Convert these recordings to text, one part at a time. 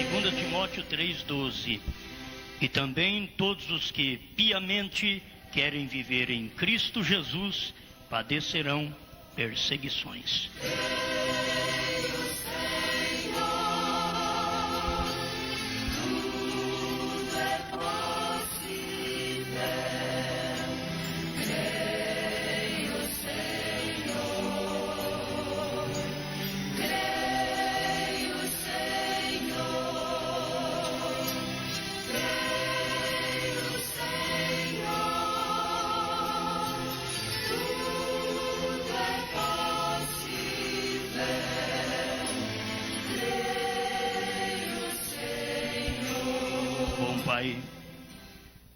2 Timóteo 3,12. E também todos os que piamente querem viver em Cristo Jesus padecerão perseguições. Pai,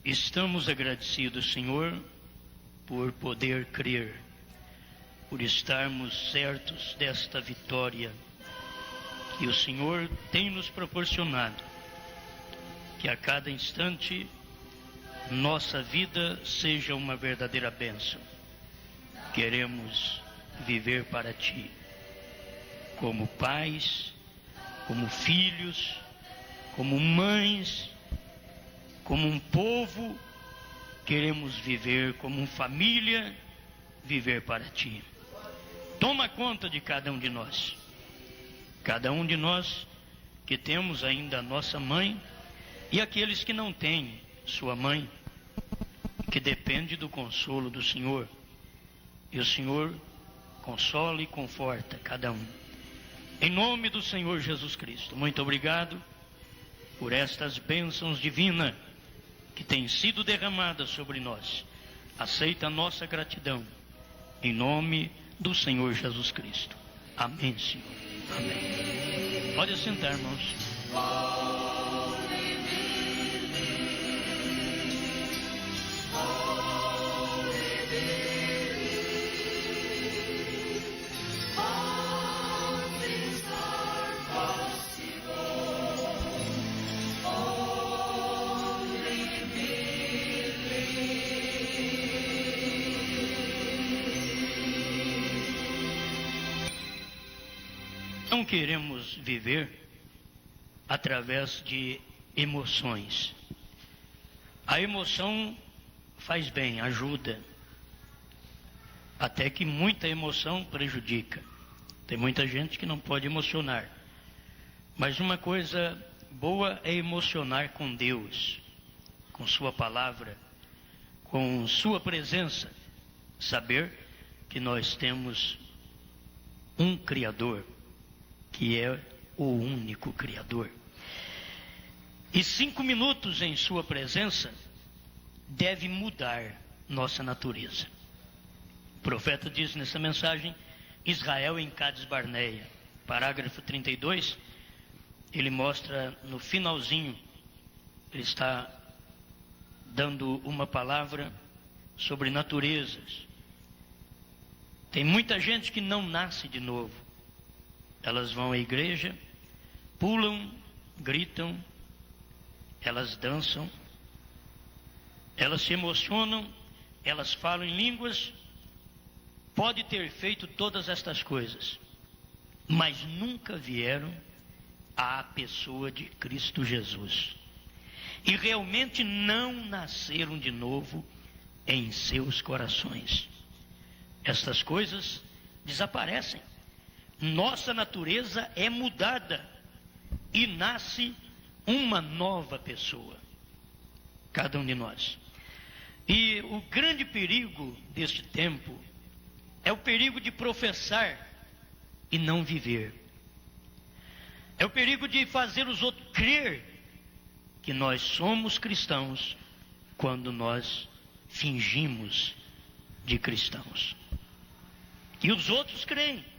estamos agradecidos, Senhor, por poder crer, por estarmos certos desta vitória que o Senhor tem nos proporcionado, que a cada instante nossa vida seja uma verdadeira bênção. Queremos viver para Ti, como pais, como filhos, como mães, como um povo. Queremos viver como família, viver para Ti. Toma conta de cada um de nós que temos ainda a nossa mãe, e aqueles que não têm sua mãe, que depende do consolo do Senhor. E o Senhor consola e conforta cada um. Em nome do Senhor Jesus Cristo, muito obrigado por estas bênçãos divinas que têm sido derramadas sobre nós. Aceita a nossa gratidão, em nome do Senhor Jesus Cristo. Amém, Senhor. Amém. Pode sentar, irmãos. Não queremos viver através de emoções. A emoção faz bem, ajuda, até que muita emoção prejudica. Tem muita gente que não pode emocionar, mas uma coisa boa é emocionar com Deus, com Sua palavra, com Sua presença, saber que nós temos um Criador, que é o único Criador. E 5 minutos em Sua presença deve mudar nossa natureza. O profeta diz nessa mensagem, Israel em Cades Barneia, parágrafo 32, ele mostra no finalzinho, ele está dando uma palavra sobre naturezas. Tem muita gente que não nasce de novo. Elas vão à igreja, pulam, gritam, elas dançam, elas se emocionam, elas falam em línguas, pode ter feito todas estas coisas, mas nunca vieram à pessoa de Cristo Jesus. E realmente não nasceram de novo em seus corações. Estas coisas desaparecem. Nossa natureza é mudada e nasce uma nova pessoa, cada um de nós. E o grande perigo deste tempo é o perigo de professar e não viver. É o perigo de fazer os outros crer que nós somos cristãos quando nós fingimos de cristãos. E os outros creem.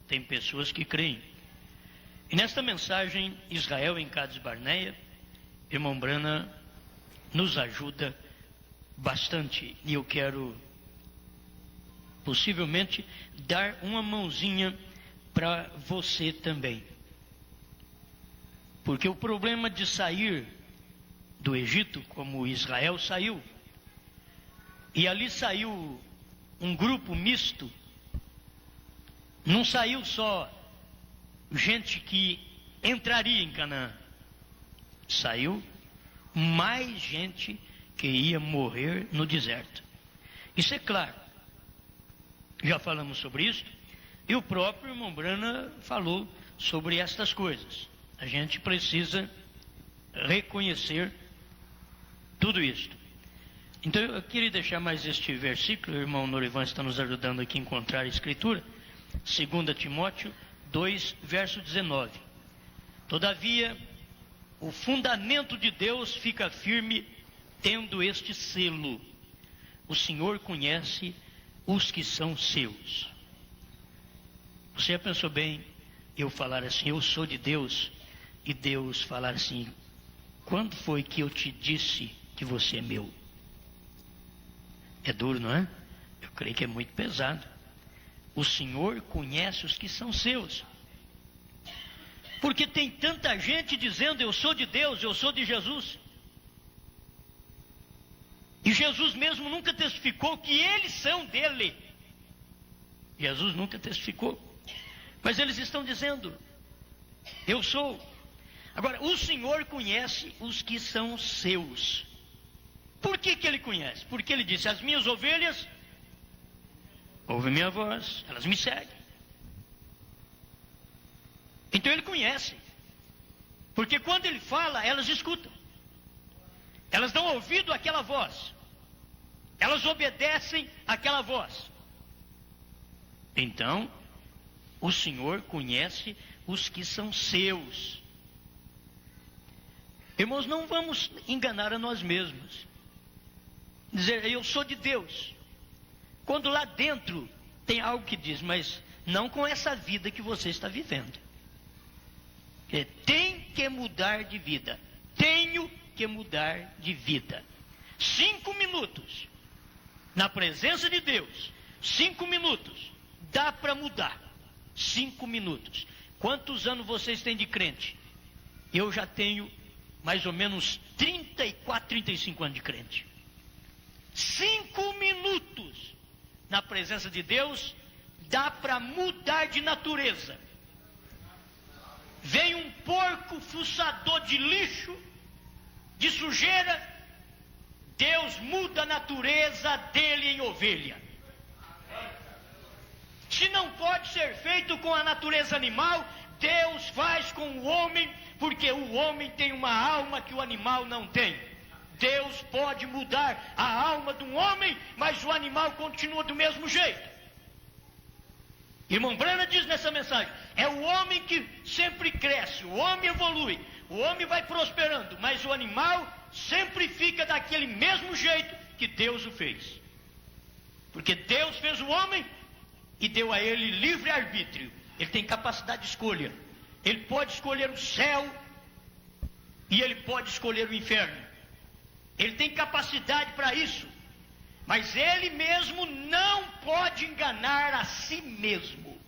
Tem pessoas que creem. E nesta mensagem, Israel em Cades Barneia, irmão Brana nos ajuda bastante. E eu quero, possivelmente, dar uma mãozinha para você também. Porque o problema de sair do Egito, como Israel saiu, e ali saiu um grupo misto. Não saiu só gente que entraria em Canaã, Saiu mais gente que ia morrer no deserto. Isso é claro. Já falamos sobre isso. E o próprio irmão Brana falou sobre estas coisas. A gente precisa reconhecer tudo isso. Então eu queria deixar mais este versículo. O irmão Norivan está nos ajudando aqui a encontrar a escritura. 2 Timóteo 2, verso 19. Todavia, o fundamento de Deus fica firme, tendo este selo: o Senhor conhece os que são seus. Você já pensou bem eu falar assim, eu sou de Deus, e Deus falar assim, quando foi que eu te disse que você é meu? É duro, não é? Eu creio que é muito pesado. O Senhor conhece os que são seus. Porque tem tanta gente dizendo, eu sou de Deus, eu sou de Jesus. E Jesus mesmo nunca testificou que eles são dele. Jesus nunca testificou. Mas eles estão dizendo, eu sou. Agora, o Senhor conhece os que são seus. Por que ele conhece? Porque ele disse, as minhas ovelhas ouvem minha voz, elas me seguem. Então ele conhece. Porque quando ele fala, elas escutam. Elas dão ouvido àquela voz. Elas obedecem àquela voz. Então, o Senhor conhece os que são seus. Irmãos, não vamos enganar a nós mesmos. Dizer, eu sou de Deus. Quando lá dentro tem algo que diz, mas não com essa vida que você está vivendo. Tem que mudar de vida. Tenho que mudar de vida. 5 minutos na presença de Deus. 5 minutos. Dá para mudar. 5 minutos. Quantos anos vocês têm de crente? Eu já tenho mais ou menos 34, 35 anos de crente. 5 minutos na presença de Deus dá para mudar de natureza. Vem um porco fuçador de lixo, de sujeira, Deus muda a natureza dele em ovelha. Se não pode ser feito com a natureza animal, Deus faz com o homem, porque o homem tem uma alma que o animal não tem. Deus pode mudar a alma de um homem, mas o animal continua do mesmo jeito. Irmão Brana diz nessa mensagem, é o homem que sempre cresce, o homem evolui, o homem vai prosperando, mas o animal sempre fica daquele mesmo jeito que Deus o fez. Porque Deus fez o homem e deu a ele livre arbítrio. Ele tem capacidade de escolha. Ele pode escolher o céu e ele pode escolher o inferno. Ele tem capacidade para isso. Mas ele mesmo não pode enganar a si mesmo.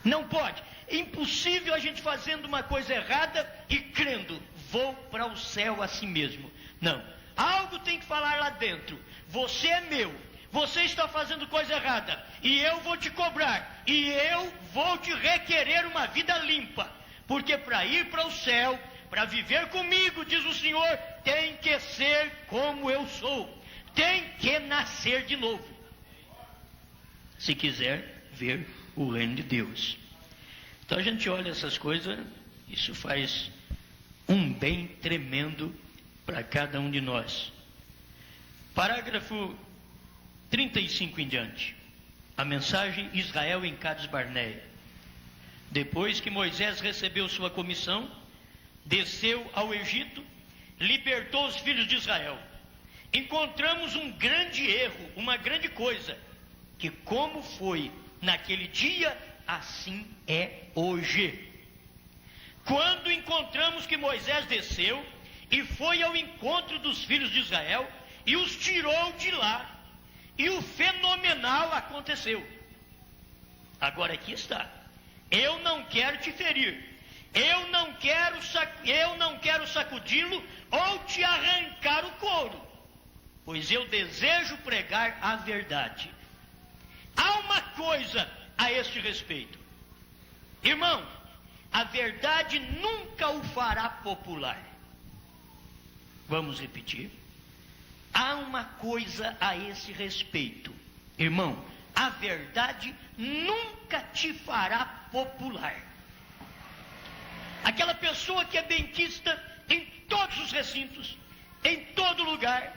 Não pode. É impossível a gente fazendo uma coisa errada e crendo, vou para o céu a si mesmo. Não. Algo tem que falar lá dentro. Você é meu. Você está fazendo coisa errada. E eu vou te cobrar. E eu vou te requerer uma vida limpa. Porque para ir para o céu, para viver comigo, diz o Senhor, tem que ser como eu sou. Tem que nascer de novo. Se quiser ver o reino de Deus. Então a gente olha essas coisas, isso faz um bem tremendo para cada um de nós. Parágrafo 35 em diante. A mensagem Israel em Cades Barneia. Depois que Moisés recebeu sua comissão, desceu ao Egito, libertou os filhos de Israel. Encontramos um grande erro, uma grande coisa, que como foi naquele dia, assim é hoje. Quando encontramos que Moisés desceu e foi ao encontro dos filhos de Israel e os tirou de lá, e o fenomenal aconteceu. Agora aqui está. Eu não quero te ferir. Eu não quero sacudi-lo ou te arrancar o couro, pois eu desejo pregar a verdade. Há uma coisa a este respeito. Irmão, a verdade nunca o fará popular. Vamos repetir. Há uma coisa a esse respeito, irmão, a verdade nunca te fará popular. Aquela pessoa que é benquista em todos os recintos, em todo lugar,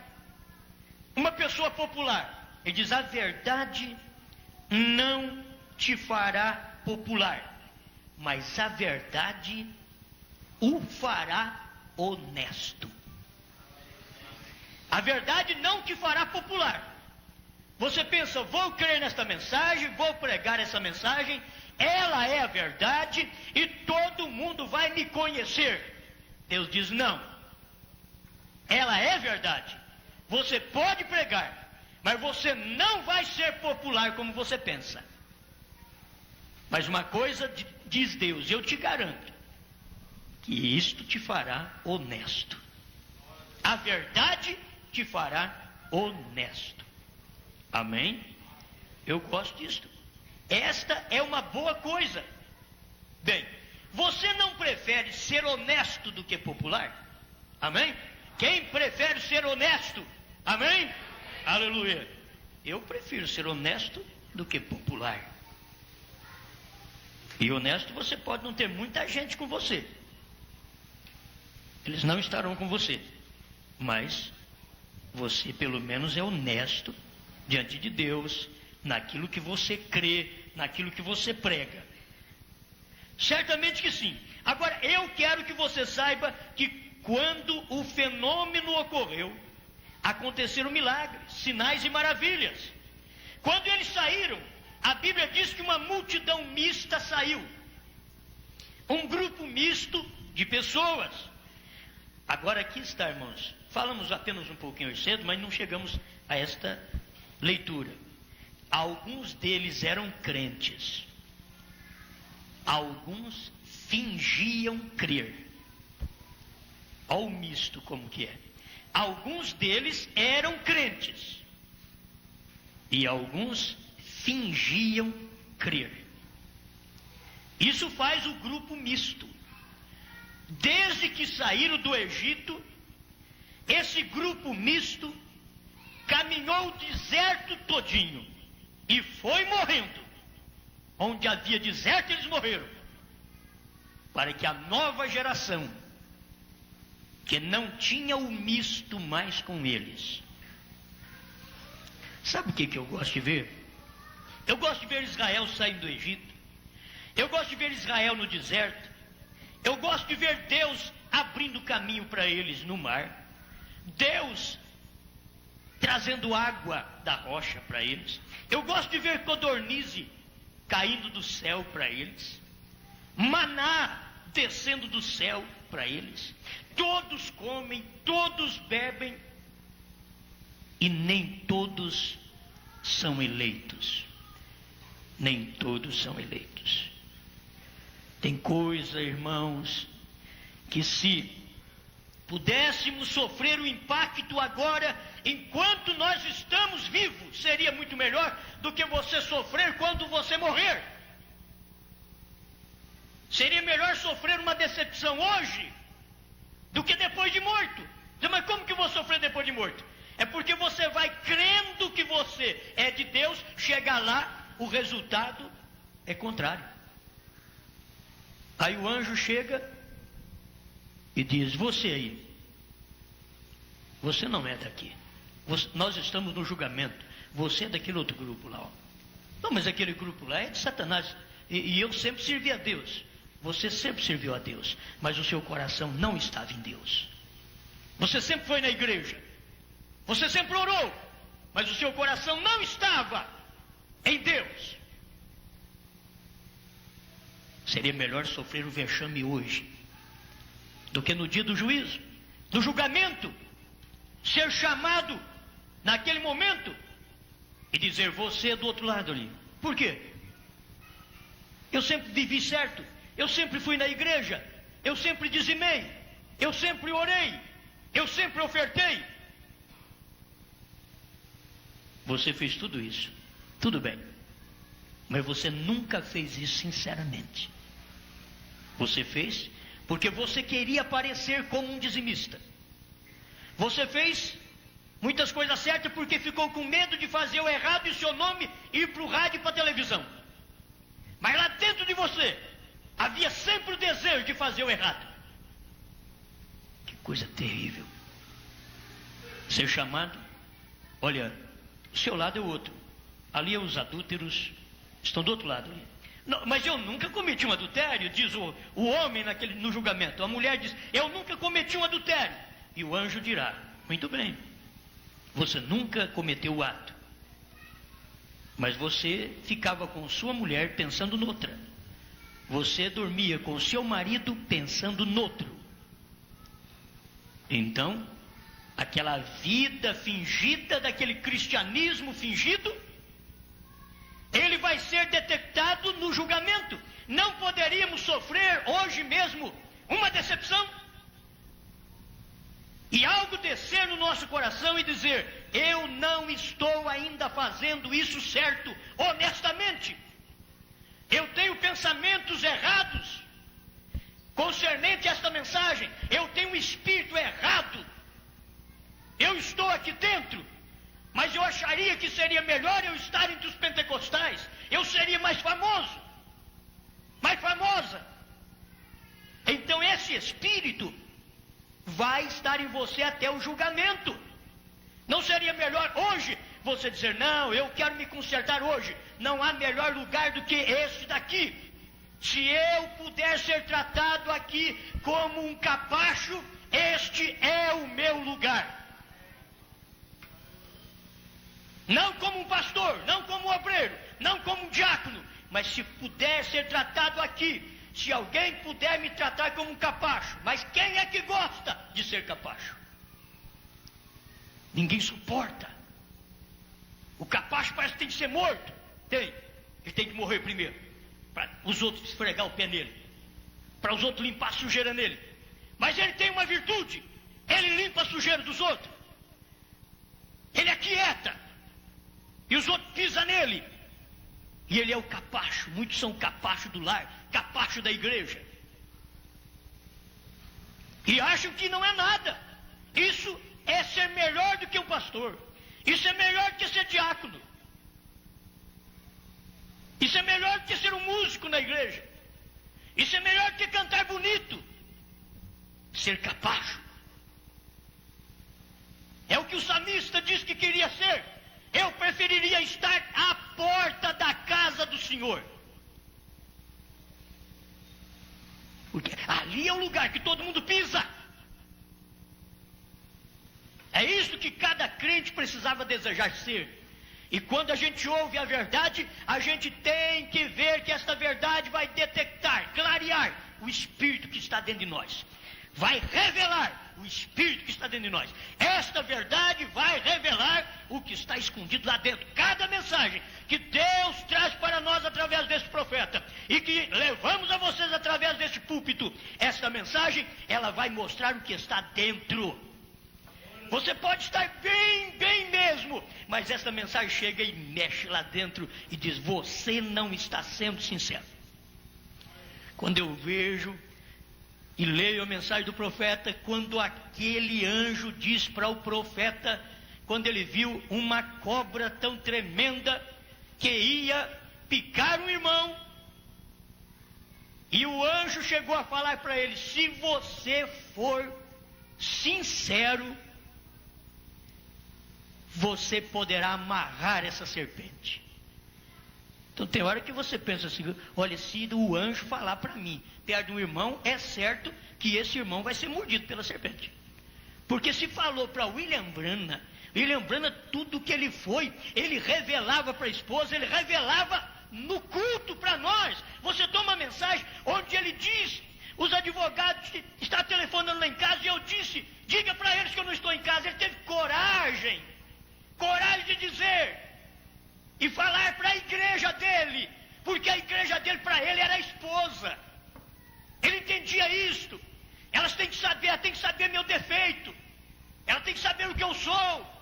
uma pessoa popular, ele diz: a verdade não te fará popular, mas a verdade o fará honesto. A verdade não te fará popular. Você pensa: vou crer nesta mensagem, vou pregar essa mensagem, ela é a verdade e todo mundo vai me conhecer. Deus diz: não, ela é verdade. Você pode pregar, mas você não vai ser popular como você pensa. Mas uma coisa diz Deus, eu te garanto, que isto te fará honesto. A verdade te fará honesto. Amém? Eu gosto disto. Esta é uma boa coisa. Bem, você não prefere ser honesto do que popular? Amém? Quem prefere ser honesto? Amém? Aleluia. Eu prefiro ser honesto do que popular. E honesto, você pode não ter muita gente com você. Eles não estarão com você. Mas você pelo menos é honesto diante de Deus, naquilo que você crê, naquilo que você prega. Certamente que sim. Agora, eu quero que você saiba que quando o fenômeno ocorreu, aconteceram milagres, sinais e maravilhas. Quando eles saíram, a Bíblia diz que uma multidão mista saiu. Um grupo misto de pessoas. Agora aqui está, irmãos. Falamos apenas um pouquinho hoje cedo, mas não chegamos a esta leitura. Alguns deles eram crentes. Alguns fingiam crer. Olha o misto como que é. Alguns deles eram crentes. E alguns fingiam crer. Isso faz o grupo misto. Desde que saíram do Egito, esse grupo misto caminhou o deserto todinho e foi morrendo. Onde havia deserto, eles morreram, para que a nova geração, que não tinha o misto mais com eles. Sabe o que eu gosto de ver? Eu gosto de ver Israel saindo do Egito. Eu gosto de ver Israel no deserto. Eu gosto de ver Deus abrindo caminho para eles no mar. Deus trazendo água da rocha para eles. Eu gosto de ver codornize caindo do céu para eles. Maná descendo do céu para eles. Todos comem, todos bebem. E nem todos são eleitos. Nem todos são eleitos. Tem coisa, irmãos, que se pudéssemos sofrer o impacto agora, enquanto nós estamos vivos, seria muito melhor do que você sofrer quando você morrer. Seria melhor sofrer uma decepção hoje do que depois de morto. Mas como que eu vou sofrer depois de morto? É porque você vai crendo que você é de Deus, chega lá, o resultado é contrário. Aí o anjo chega e diz: você aí, você não é daqui. Nós estamos no julgamento. Você é daquele outro grupo lá. Ó. Não, mas aquele grupo lá é de Satanás. E eu sempre servi a Deus. Você sempre serviu a Deus, mas o seu coração não estava em Deus. Você sempre foi na igreja. Você sempre orou, mas o seu coração não estava em Deus. Seria melhor sofrer o vexame hoje do que no dia do juízo, do julgamento, ser chamado naquele momento e dizer: você é do outro lado ali. Por quê? Eu sempre vivi certo, eu sempre fui na igreja, eu sempre dizimei, eu sempre orei, eu sempre ofertei. Você fez tudo isso, tudo bem, mas você nunca fez isso sinceramente. Você fez porque você queria parecer como um dizimista. Você fez muitas coisas certas porque ficou com medo de fazer o errado e seu nome ir para o rádio e para a televisão. Mas lá dentro de você havia sempre o desejo de fazer o errado. Que coisa terrível. Ser chamado, olha, o seu lado é o outro. Ali os adúlteros estão do outro lado ali. Não, mas eu nunca cometi um adultério, diz o homem no julgamento. A mulher diz, eu nunca cometi um adultério. E o anjo dirá, muito bem, você nunca cometeu o ato. Mas você ficava com sua mulher pensando noutra. Você dormia com seu marido pensando noutro. Então, aquela vida fingida, daquele cristianismo fingido, ele vai ser detectado no julgamento. Não poderíamos sofrer hoje mesmo uma decepção? E algo descer no nosso coração e dizer, eu não estou ainda fazendo isso certo, honestamente. Eu tenho pensamentos errados concernente a esta mensagem. Eu tenho um espírito errado. Eu estou aqui dentro, mas eu acharia que seria melhor eu estar entre os pentecostais. Eu seria mais famoso, mais famosa. Então esse espírito vai estar em você até o julgamento. Não seria melhor hoje você dizer, não, eu quero me consertar hoje. Não há melhor lugar do que este daqui. Se eu puder ser tratado aqui como um capacho, este é o meu lugar. Não como um pastor, não como um obreiro, não como um diácono, mas se puder ser tratado aqui, se alguém puder me tratar como um capacho, mas quem é que gosta de ser capacho? Ninguém suporta. O capacho parece que tem que ser morto. Ele tem que morrer primeiro, para os outros esfregar o pé nele, para os outros limpar a sujeira nele. Mas ele tem uma virtude, ele limpa a sujeira dos outros, ele aquieta, e os outros pisam nele. E ele é o capacho. Muitos são capacho do lar, capacho da igreja. E acham que não é nada. Isso é ser melhor do que o pastor. Isso é melhor do que ser diácono. Isso é melhor do que ser um músico na igreja. Isso é melhor do que cantar bonito. Ser capacho. É o que o salmista diz que queria ser. Eu preferiria estar à porta da casa do Senhor. Porque ali é o lugar que todo mundo pisa. É isso que cada crente precisava desejar ser. E quando a gente ouve a verdade, a gente tem que ver que esta verdade vai detectar, clarear o Espírito que está dentro de nós. Vai revelar o Espírito que está dentro de nós. Esta verdade vai revelar o que está escondido lá dentro. Cada mensagem que Deus traz para nós através desse profeta e que levamos a vocês através desse púlpito, esta mensagem, ela vai mostrar o que está dentro. Você pode estar bem mesmo, mas esta mensagem chega e mexe lá dentro e diz, você não está sendo sincero. Quando eu vejo e leio a mensagem do profeta, quando aquele anjo diz para o profeta, quando ele viu uma cobra tão tremenda que ia picar um irmão, e o anjo chegou a falar para ele, se você for sincero, você poderá amarrar essa serpente. Então tem hora que você pensa assim, olha, se o anjo falar para mim, perto de um irmão, é certo que esse irmão vai ser mordido pela serpente. Porque se falou para William Branham, tudo que ele foi, ele revelava para a esposa, ele revelava no culto para nós. Você toma uma mensagem onde ele diz, os advogados estão telefonando lá em casa, e eu disse, diga para eles que eu não estou em casa. Ele teve coragem de dizer e falar para a igreja dele, porque a igreja dele para ele era a esposa. Ele entendia isto. Elas têm que saber, ela tem que saber meu defeito, ela tem que saber o que eu sou.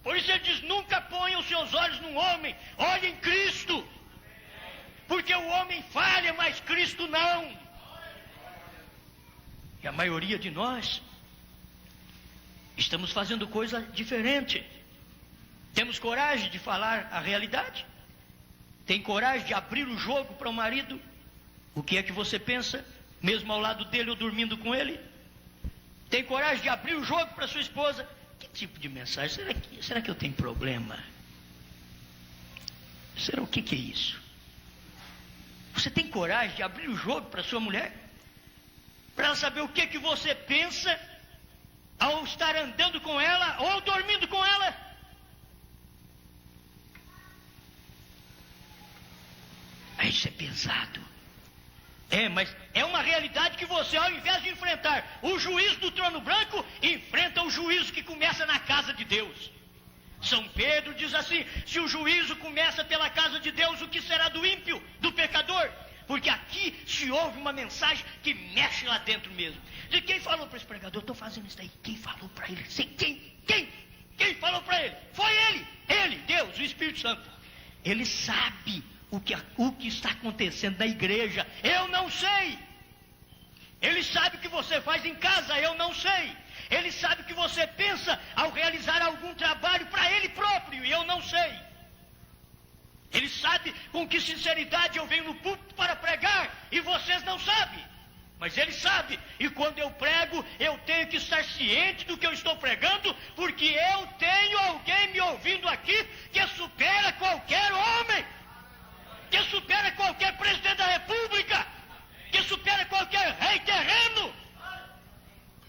Por isso ele diz, nunca ponha os seus olhos num homem, olhe em Cristo, porque o homem falha, mas Cristo não. E a maioria de nós estamos fazendo coisa diferente. Temos coragem de falar a realidade? Tem coragem de abrir o jogo para o marido? O que é que você pensa, mesmo ao lado dele ou dormindo com ele? Tem coragem de abrir o jogo para sua esposa? Que tipo de mensagem? Será que eu tenho problema? Será o que é isso? Você tem coragem de abrir o jogo para sua mulher? Para ela saber o que você pensa ao estar andando com ela ou dormindo com ela? Isso é pesado. Mas é uma realidade que você, ao invés de enfrentar o juízo do trono branco, enfrenta o juízo que começa na casa de Deus. São Pedro diz assim: se o juízo começa pela casa de Deus, o que será do ímpio, do pecador? Porque aqui se ouve uma mensagem que mexe lá dentro mesmo. De quem falou para esse pregador? Eu estou fazendo isso daí. Quem falou para ele? Quem falou para ele? Foi ele, Deus, o Espírito Santo. Ele sabe o que está acontecendo na igreja. Eu não sei. Ele sabe o que você faz em casa. Eu não sei. Ele sabe o que você pensa ao realizar algum trabalho para ele próprio. E eu não sei. Ele sabe com que sinceridade eu venho no púlpito para pregar e vocês não sabem. Mas ele sabe. E quando eu prego, eu tenho que estar ciente do que eu estou pregando, porque eu tenho alguém me ouvindo aqui que supera qualquer homem, que supera qualquer presidente da república, que supera qualquer rei terreno.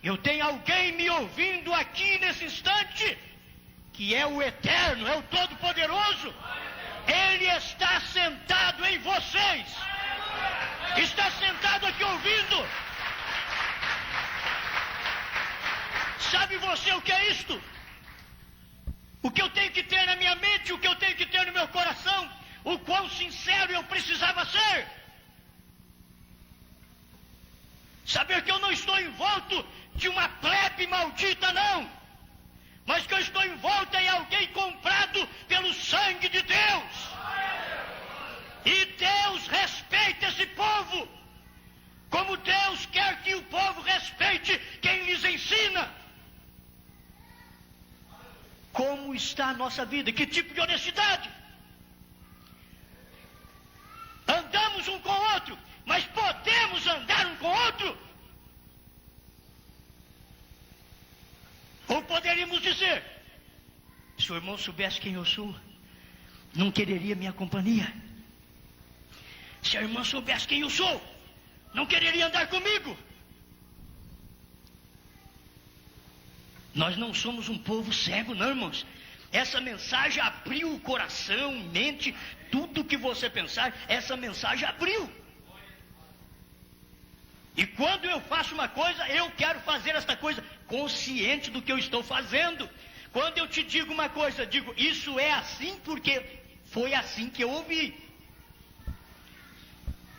Eu tenho alguém me ouvindo aqui nesse instante, que é o Eterno, é o Todo-Poderoso. Ele está sentado em vocês. Está sentado aqui ouvindo. Sabe você o que é isto? O que eu tenho que ter na minha mente, o que eu tenho que ter no meu coração, o quão sincero eu precisava ser. Saber que eu não estou envolto de uma plebe maldita, não. Mas que eu estou envolto em alguém comprado pelo sangue de Deus. E Deus respeita esse povo, como Deus quer que o povo respeite quem lhes ensina. Como está a nossa vida? Que tipo de honestidade? Andamos um com o outro, mas podemos andar um com o outro? Ou poderíamos dizer: se o irmão soubesse quem eu sou, não quereria minha companhia. Se a irmã soubesse quem eu sou, não quereria andar comigo. Nós não somos um povo cego, não, irmãos. Essa mensagem abriu o coração, mente, tudo que você pensar, essa mensagem abriu. E quando eu faço uma coisa, eu quero fazer esta coisa consciente do que eu estou fazendo. Quando eu te digo uma coisa, digo: isso é assim porque foi assim que eu ouvi.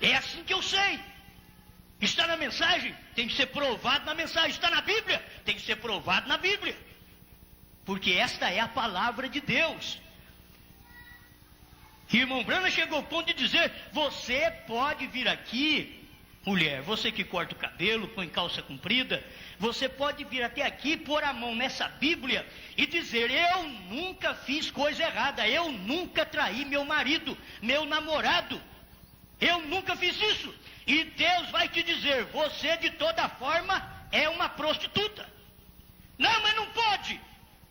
É assim que eu sei. Está na mensagem, tem que ser provado na mensagem. Está na Bíblia, tem que ser provado na Bíblia. Porque esta é a palavra de Deus. E irmão Branham chegou ao ponto de dizer: você pode vir aqui, mulher, você que corta o cabelo, põe calça comprida, você pode vir até aqui, pôr a mão nessa Bíblia e dizer: eu nunca fiz coisa errada, eu nunca traí meu marido, meu namorado, eu nunca fiz isso. E Deus vai te dizer: você de toda forma é uma prostituta. Não, mas não pode.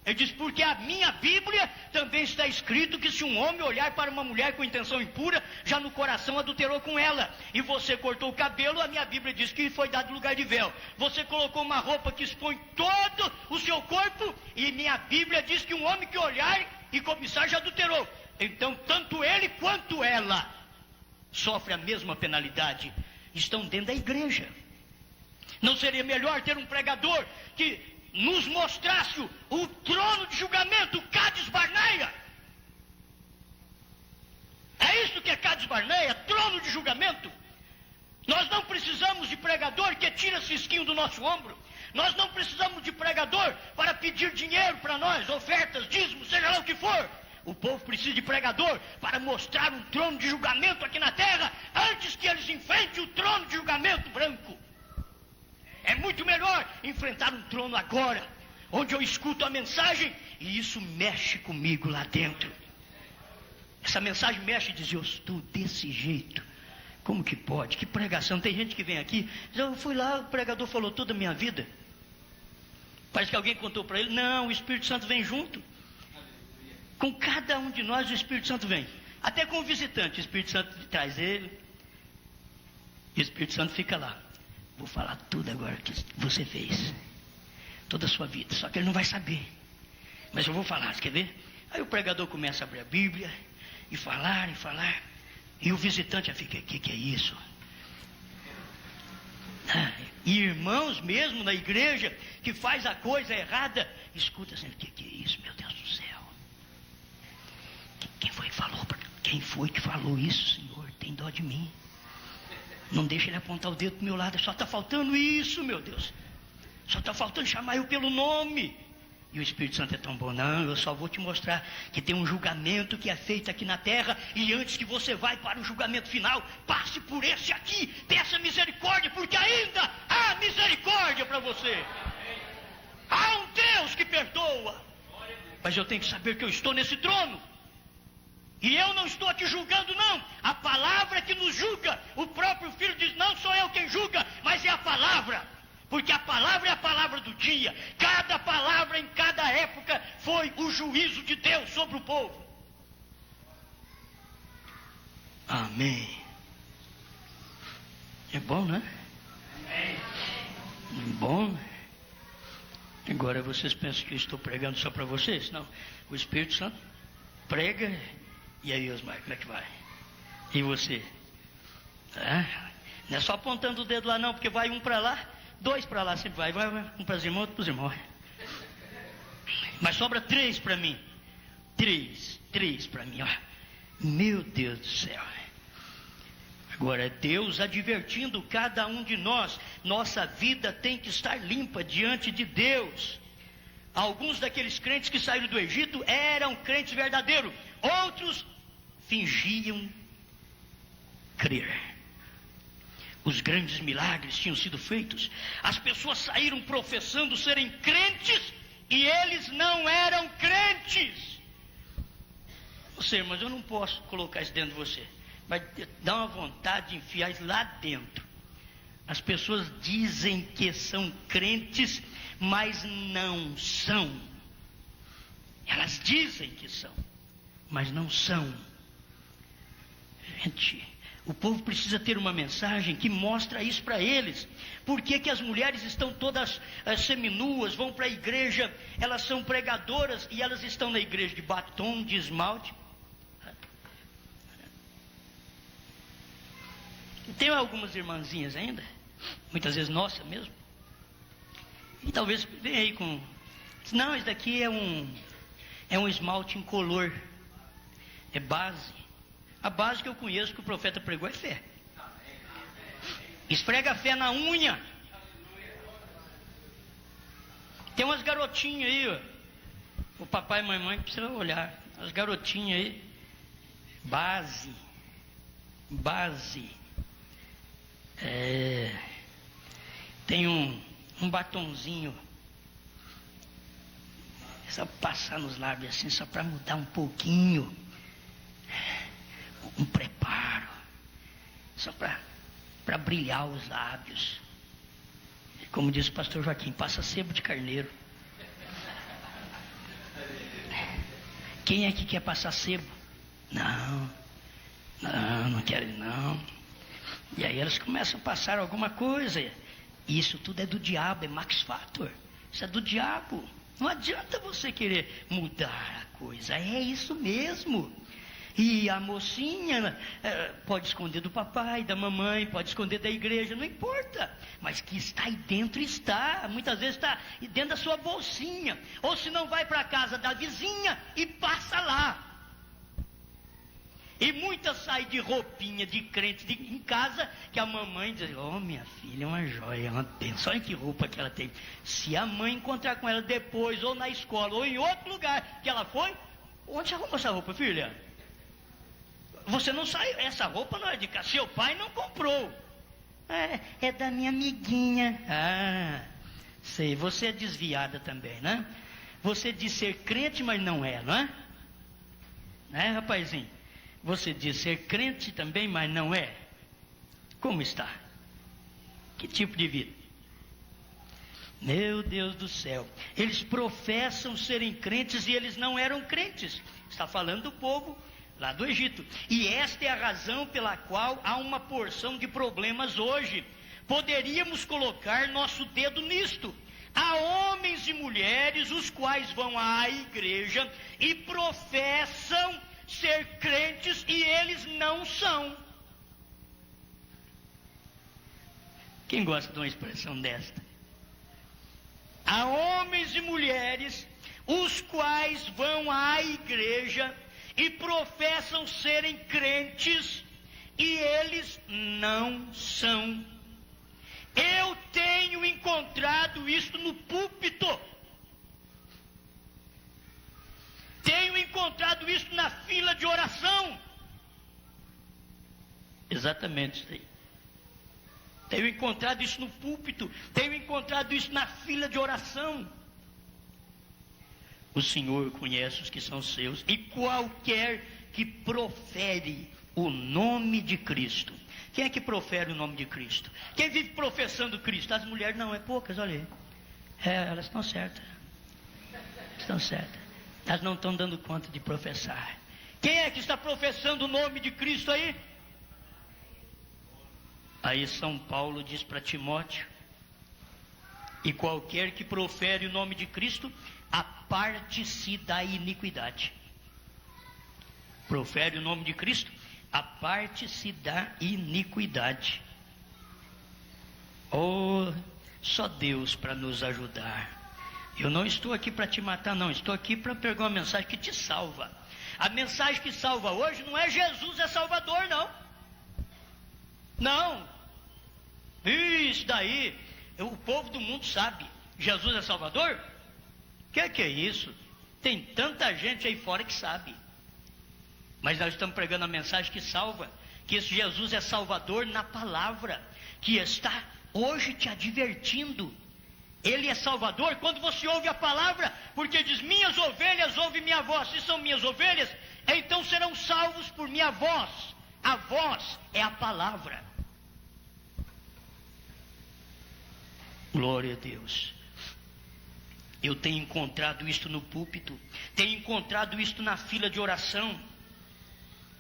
Ele diz: porque a minha Bíblia também está escrito que se um homem olhar para uma mulher com intenção impura, já no coração adulterou com ela. E você cortou o cabelo, a minha Bíblia diz que foi dado lugar de véu. Você colocou uma roupa que expõe todo o seu corpo, e minha Bíblia diz que um homem que olhar e cobiçar já adulterou. Então tanto ele quanto ela sofrem a mesma penalidade. Estão dentro da igreja. Não seria melhor ter um pregador que nos mostrasse o trono de julgamento, o Cades Barneia? É isso que é Cades Barneia, trono de julgamento. Nós não precisamos de pregador que tira cisquinho do nosso ombro. Nós não precisamos de pregador para pedir dinheiro para nós, ofertas, dízimos, seja lá o que for. O povo precisa de pregador para mostrar um trono de julgamento aqui na terra, antes que eles enfrentem o trono de julgamento branco. É muito melhor enfrentar um trono agora, onde eu escuto a mensagem e isso mexe comigo lá dentro. Essa mensagem mexe e diz: eu estou desse jeito. Como que pode? Que pregação. Tem gente que vem aqui, diz: eu fui lá, o pregador falou toda a minha vida. Parece que alguém contou para ele. Não, o Espírito Santo vem junto. Com cada um de nós o Espírito Santo vem. Até com o visitante, o Espírito Santo traz ele. E o Espírito Santo fica lá. Vou falar tudo agora que você fez. Toda a sua vida. Só que ele não vai saber. Mas eu vou falar, você quer ver? Aí o pregador começa a abrir a Bíblia e falar, e falar. E o visitante já fica: o que é isso? E irmãos mesmo na igreja que faz a coisa errada, escuta assim: o que é isso, meu Deus do céu? Quem foi que falou? Quem foi que falou isso, Senhor? Tem dó de mim. Não deixa ele apontar o dedo pro meu lado. Só está faltando isso, meu Deus. Só está faltando chamar eu pelo nome. E o Espírito Santo é tão bom. Não, eu só vou te mostrar que tem um julgamento que é feito aqui na terra. E antes que você vá para o julgamento final, passe por esse aqui. Peça misericórdia, porque ainda há misericórdia para você. Há um Deus que perdoa. Mas eu tenho que saber que eu estou nesse trono. E eu não estou aqui julgando, não. A palavra que nos julga. O próprio Filho diz: não sou eu quem julga, mas é a palavra. Porque a palavra é a palavra do dia. Cada palavra em cada época foi o juízo de Deus sobre o povo. Amém. É bom, né? É bom. Agora vocês pensam que eu estou pregando só para vocês? Não. O Espírito Santo prega. E aí, Osmar, como é que vai? E você? Não é só apontando o dedo lá não, porque vai um para lá, dois para lá, sempre vai um para os irmãos, outro para os irmãos. Mas sobra 3 para mim. 3 para mim, ó. Meu Deus do céu. Agora é Deus advertindo cada um de nós. Nossa vida tem que estar limpa diante de Deus. Alguns daqueles crentes que saíram do Egito eram crentes verdadeiros. Outros fingiam crer. Os grandes milagres tinham sido feitos. As pessoas saíram professando serem crentes e eles não eram crentes. Você, mas eu não posso colocar isso dentro de você. Vai dar uma vontade de enfiar isso lá dentro. As pessoas dizem que são crentes, mas não são. Elas dizem que são, mas não são. Gente, o povo precisa ter uma mensagem que mostra isso para eles. Por que que as mulheres estão todas seminuas, vão para a igreja, elas são pregadoras e elas estão na igreja de batom, de esmalte? Tem algumas irmãzinhas ainda, muitas vezes nossa mesmo, e talvez venha aí com: não, isso daqui é um esmalte incolor, é base. A base que eu conheço que o profeta pregou é fé. Esfrega a fé na unha. Tem umas garotinhas aí, ó. O papai e a mamãe precisam olhar. As garotinhas aí. Base. Tem um batonzinho. É só passar nos lábios assim, só para mudar um pouquinho. Um preparo. Só para brilhar os lábios. Como diz o pastor Joaquim, passa sebo de carneiro. Quem é que quer passar sebo? Não quero não. E aí elas começam a passar alguma coisa. E isso tudo é do diabo, é Max Factor. Isso é do diabo. Não adianta você querer mudar a coisa. É isso mesmo. E a mocinha pode esconder do papai, da mamãe, pode esconder da igreja, não importa. Mas que está aí dentro está. Muitas vezes está dentro da sua bolsinha. Ou se não, vai para a casa da vizinha e passa lá. E muitas saem de roupinha de crente em casa, que a mamãe diz: oh, minha filha, é uma joia, é uma bênção. Olha que roupa que ela tem. Se a mãe encontrar com ela depois, ou na escola, ou em outro lugar que ela foi: onde você arrumou essa roupa, filha? Você não saiu, essa roupa não é de casa, seu pai não comprou. É da minha amiguinha. Ah, sei, você é desviada também, né? Você diz ser crente, mas não é, não é? Né, rapazinho? Você diz ser crente também, mas não é. Como está? Que tipo de vida? Meu Deus do céu. Eles professam serem crentes e eles não eram crentes. Está falando do povo lá do Egito. E esta é a razão pela qual há uma porção de problemas hoje. Poderíamos colocar nosso dedo nisto. Há homens e mulheres os quais vão à igreja e professam ser crentes e eles não são. Quem gosta de uma expressão desta? Há homens e mulheres os quais vão à igreja e professam serem crentes e eles não são. Eu tenho encontrado isso no púlpito. Tenho encontrado isso na fila de oração. Exatamente isso aí. Tenho encontrado isso no púlpito. Tenho encontrado isso na fila de oração. O Senhor conhece os que são seus. E qualquer que profere o nome de Cristo. Quem é que profere o nome de Cristo? Quem vive professando Cristo? As mulheres não, é poucas, olha aí. Elas estão certas. Estão certas. Elas não estão dando conta de professar. Quem é que está professando o nome de Cristo aí? Aí São Paulo diz para Timóteo: e qualquer que profere o nome de Cristo, aparte-se da iniquidade. Profere o nome de Cristo, aparte-se da iniquidade. Oh, só Deus para nos ajudar. Eu não estou aqui para te matar, não. Estou aqui para pegar uma mensagem que te salva. A mensagem que salva hoje não é Jesus é Salvador, não. Não. Isso daí, o povo do mundo sabe. Jesus é Salvador? Que é isso? Tem tanta gente aí fora que sabe. Mas nós estamos pregando a mensagem que salva. Que esse Jesus é Salvador na palavra. Que está hoje te advertindo. Ele é Salvador quando você ouve a palavra, porque diz: minhas ovelhas ouvem minha voz. Se são minhas ovelhas, então serão salvos por minha voz. A voz é a palavra. Glória a Deus. Eu tenho encontrado isto no púlpito, tenho encontrado isto na fila de oração,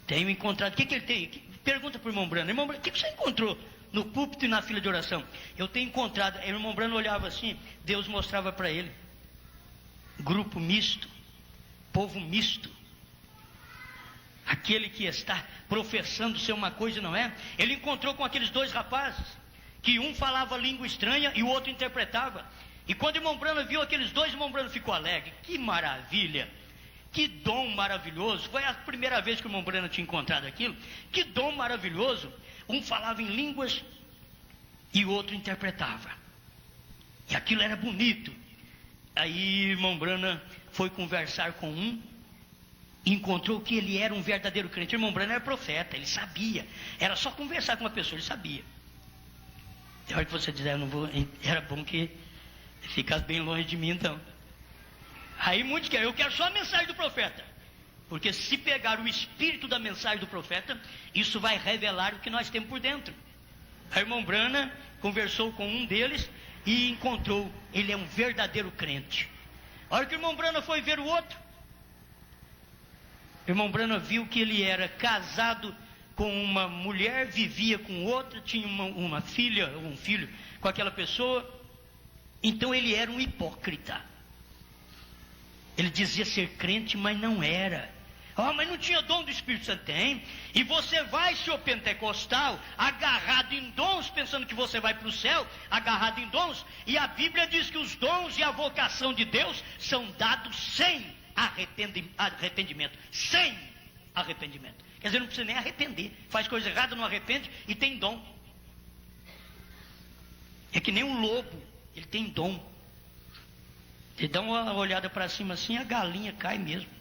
tenho encontrado. O que ele tem? Pergunta para o irmão Brano: irmão Brano, o que você encontrou no púlpito e na fila de oração? Eu tenho encontrado. O irmão Brano olhava assim, Deus mostrava para ele: grupo misto, povo misto, aquele que está professando ser uma coisa e não é. Ele encontrou com aqueles dois rapazes, que um falava língua estranha e o outro interpretava. E quando o irmão Brano viu aqueles dois, o irmão Brano ficou alegre. Que maravilha, que dom maravilhoso. Foi a primeira vez que o irmão Brano tinha encontrado aquilo. Que dom maravilhoso. Um falava em línguas e o outro interpretava. E aquilo era bonito. Aí o irmão Brano foi conversar com um, encontrou que ele era um verdadeiro crente. O irmão Brano era profeta, ele sabia. Era só conversar com uma pessoa, ele sabia. Tem hora que você diz: eu não vou, era bom que ficasse bem longe de mim então. Aí muitos querem: eu quero só a mensagem do profeta. Porque se pegar o espírito da mensagem do profeta, isso vai revelar o que nós temos por dentro. A irmã Brana conversou com um deles e encontrou, ele é um verdadeiro crente. A hora que o irmão Brana foi ver o outro, o irmão Brana viu que ele era casado com uma mulher, vivia com outra, tinha uma filha, um filho com aquela pessoa. Então ele era um hipócrita. Ele dizia ser crente, mas não era. Mas não tinha dom do Espírito Santo. Tem. E você vai, senhor pentecostal, agarrado em dons, pensando que você vai para o céu, agarrado em dons. E a Bíblia diz que os dons e a vocação de Deus são dados sem arrependimento. Sem arrependimento. Quer dizer, não precisa nem arrepender. Faz coisa errada, não arrepende e tem dom. É que nem um lobo, ele tem dom. Ele dá uma olhada para cima assim, a galinha cai mesmo.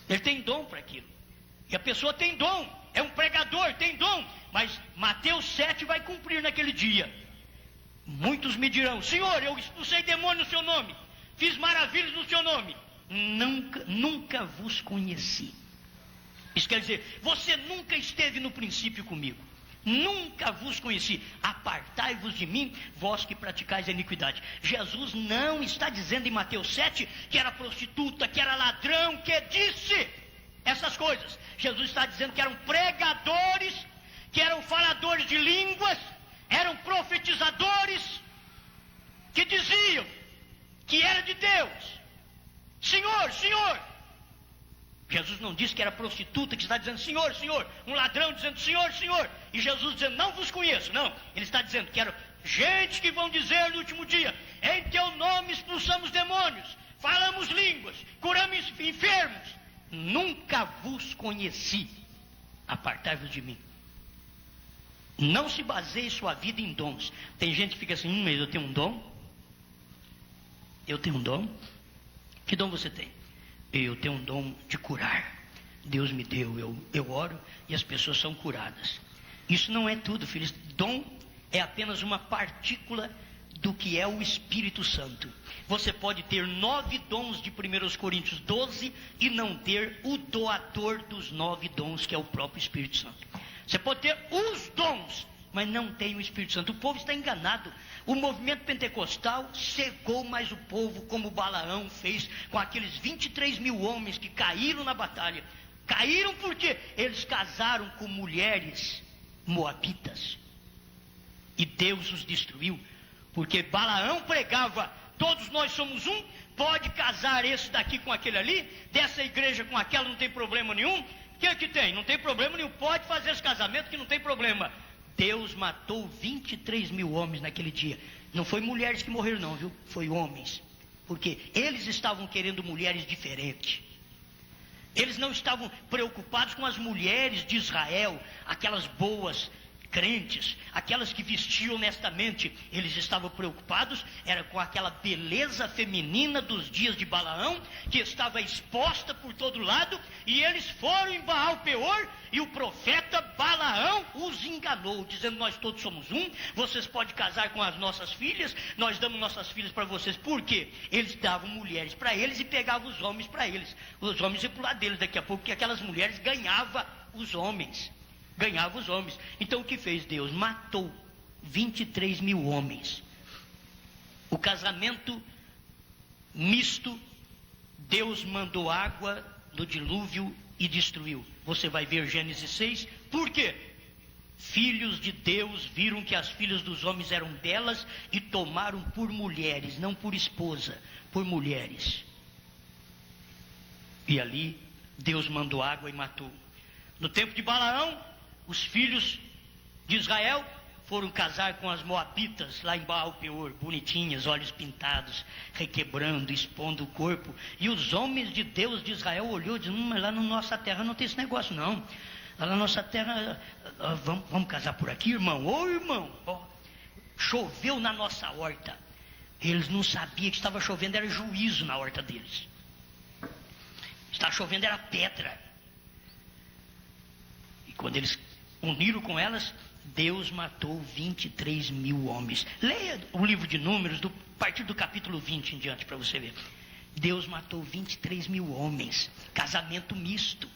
Ele tem dom para aquilo. E a pessoa tem dom, é um pregador, tem dom, mas Mateus 7 vai cumprir naquele dia. Muitos me dirão: Senhor, eu expulsei demônio no seu nome, fiz maravilhas no seu nome. Nunca vos conheci. Isso quer dizer, você nunca esteve no princípio comigo. Nunca vos conheci. Apartai-vos de mim, vós que praticais a iniquidade. Jesus não está dizendo em Mateus 7 que era prostituta, que era ladrão, que disse essas coisas. Jesus está dizendo que eram pregadores, que eram faladores de línguas, eram profetizadores, que diziam que era de Deus. Senhor, Senhor. Jesus não disse que era prostituta, que está dizendo Senhor, Senhor. Um ladrão dizendo Senhor, Senhor. E Jesus dizendo não vos conheço. Não, ele está dizendo que eram gente que vão dizer no último dia: em teu nome expulsamos demônios, falamos línguas, curamos enfermos. Nunca vos conheci. Apartai-vos de mim. Não se baseie sua vida em dons. Tem gente que fica assim: mas eu tenho um dom. Eu tenho um dom. Que dom você tem? Eu tenho um dom de curar. Deus me deu, eu oro e as pessoas são curadas. Isso não é tudo, filhos. Dom é apenas uma partícula do que é o Espírito Santo. Você pode ter 9 dons de 1 Coríntios 12 e não ter o doador dos 9 dons, que é o próprio Espírito Santo. Você pode ter os dons, mas não tem o Espírito Santo. O povo está enganado. O movimento pentecostal cegou mais o povo, como Balaão fez com aqueles 23 mil homens que caíram na batalha. Caíram porque eles casaram com mulheres moabitas. E Deus os destruiu. Porque Balaão pregava: todos nós somos um, pode casar esse daqui com aquele ali, dessa igreja com aquela, não tem problema nenhum. O que tem? Não tem problema nenhum, pode fazer esse casamento que não tem problema. Deus matou 23 mil homens naquele dia. Não foi mulheres que morreram não, viu? Foi homens. Porque eles estavam querendo mulheres diferentes. Eles não estavam preocupados com as mulheres de Israel, aquelas boas crentes, aquelas que vestiam honestamente. Eles estavam preocupados era com aquela beleza feminina dos dias de Balaão, que estava exposta por todo lado, e eles foram em Baal Peor, e o profeta Balaão os enganou, dizendo: nós todos somos um, vocês podem casar com as nossas filhas, nós damos nossas filhas para vocês. Por quê? Eles davam mulheres para eles e pegavam os homens para eles. Os homens iam para o lado deles daqui a pouco, porque aquelas mulheres ganhavam os homens. Ganhava os homens. Então o que fez Deus? Matou 23 mil homens. O casamento misto, Deus mandou água do dilúvio e destruiu. Você vai ver Gênesis 6. Por quê? Filhos de Deus viram que as filhas dos homens eram belas e tomaram por mulheres, não por esposa, por mulheres. E ali Deus mandou água e matou. No tempo de Balaão, os filhos de Israel foram casar com as moabitas lá em Baal Peor, bonitinhas, olhos pintados, requebrando, expondo o corpo. E os homens de Deus de Israel olhou e disse: mas lá na nossa terra não tem esse negócio não. Lá na nossa terra, vamos casar por aqui, irmão? Ô irmão, choveu na nossa horta. Eles não sabiam que estava chovendo, era juízo na horta deles. Estava chovendo, era pedra. E quando eles uniram com elas, Deus matou 23 mil homens. Leia o livro de Números, a partir do capítulo 20 em diante, para você ver. Deus matou 23 mil homens. Casamento misto.